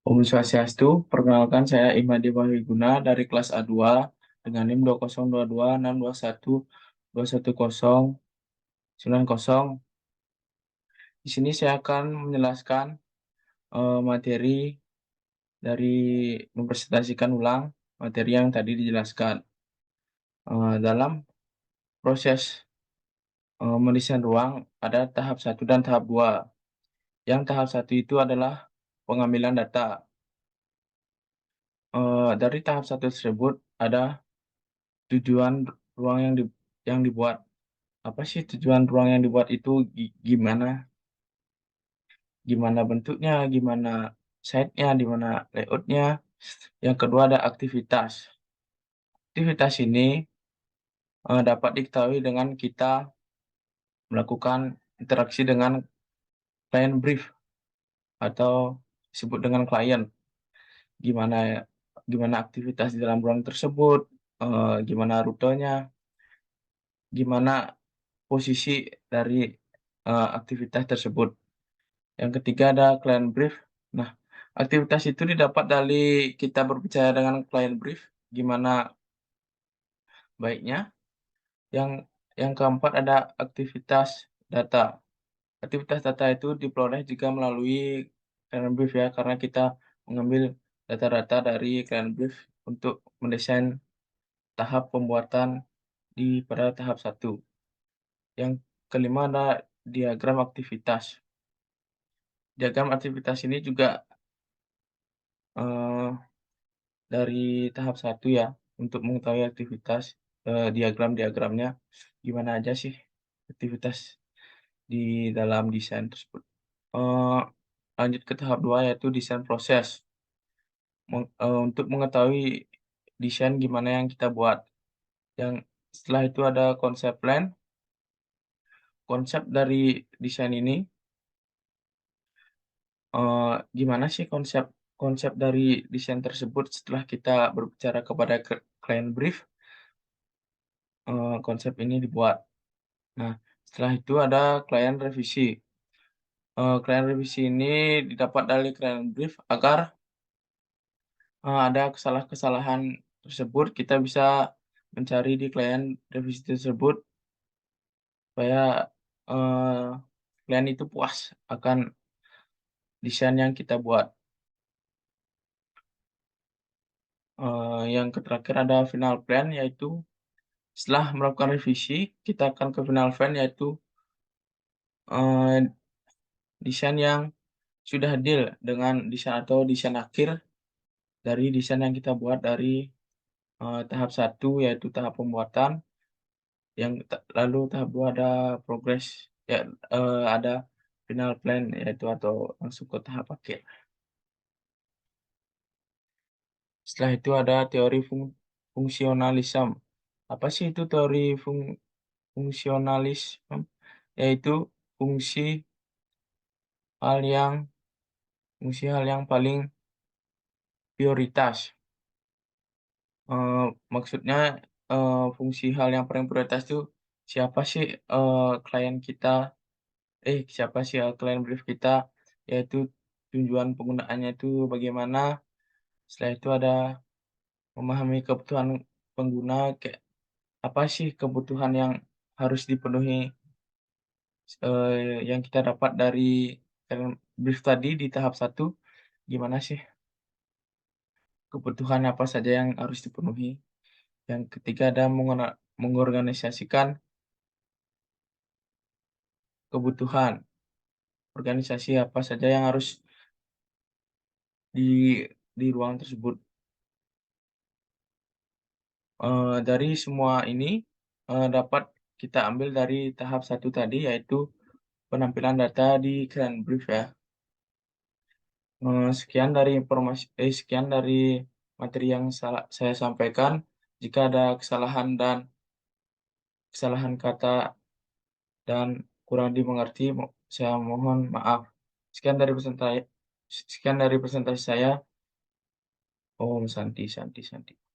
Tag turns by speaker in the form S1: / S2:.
S1: Om Swastiastu, perkenalkan saya Imadi Wahyuguna dari kelas A2 dengan NIM 2022621219090. Di sini saya akan menjelaskan materi dari mempresentasikan ulang materi yang tadi dijelaskan. Dalam proses mendesain ruang ada tahap 1 dan tahap 2. Yang tahap 1 itu adalah pengambilan data. Dari tahap 1 tersebut ada tujuan ruang yang dibuat. Apa sih tujuan ruang yang dibuat itu, gimana gimana bentuknya, gimana site-nya, di mana layout-nya. Yang kedua ada aktivitas. Aktivitas ini dapat diketahui dengan kita melakukan interaksi dengan client brief atau disebut dengan klien. Gimana gimana aktivitas di dalam ruang tersebut, gimana rutenya, gimana posisi dari aktivitas tersebut. Yang ketiga ada client brief. Nah, aktivitas itu didapat dari kita berbicara dengan client brief, gimana baiknya. Yang yang keempat ada aktivitas data. Aktivitas data itu diperoleh jika melalui client brief ya, karena kita mengambil data-data dari client brief untuk mendesain tahap pembuatan pada tahap 1. Yang kelima ada diagram aktivitas. Diagram aktivitas ini juga eh, dari tahap 1 ya, untuk mengetahui aktivitas, diagram-diagramnya gimana aja sih aktivitas di dalam desain tersebut. Eee, Lanjut ke tahap 2 yaitu desain proses, untuk mengetahui desain gimana yang kita buat. Yang setelah itu ada konsep plan. Konsep dari desain ini, gimana sih konsep konsep dari desain tersebut setelah kita berbicara kepada client brief, konsep ini dibuat. Nah, setelah itu ada klien revisi. Klien revisi ini didapat dari klien brief agar, ada kesalahan-kesalahan tersebut kita bisa mencari di klien revisi tersebut supaya, eee, klien itu puas akan desain yang kita buat. Yang terakhir ada final plan, yaitu setelah melakukan revisi kita akan ke final plan, yaitu, eee, desain yang sudah deal dengan desain atau desain akhir dari desain yang kita buat dari, tahap 1 yaitu tahap pembuatan, lalu tahap 2 ada progress, ya, ada final plan yaitu atau masuk ke tahap akhir. Setelah itu ada teori fungsionalisme. Apa sih itu teori fungsionalisme? Yaitu fungsi hal yang paling prioritas. Maksudnya, fungsi hal yang paling prioritas itu siapa sih, klien kita siapa sih, klien brief kita, yaitu tujuan penggunaannya itu bagaimana. Setelah itu ada memahami kebutuhan pengguna, kayak apa sih kebutuhan yang harus dipenuhi, yang kita dapat dari klien brief tadi di tahap 1, gimana sih kebutuhan apa saja yang harus dipenuhi. Yang ketiga ada mengorganisasikan kebutuhan, organisasi apa saja yang harus di ruang tersebut. Dari semua ini, dapat kita ambil dari tahap 1 tadi, yaitu penampilan data di Grand Brief ya. Sekian dari materi yang saya sampaikan. Jika ada kesalahan kata dan kurang dimengerti, saya mohon maaf. Sekian dari presentasi saya. Om Santi Santi Santi.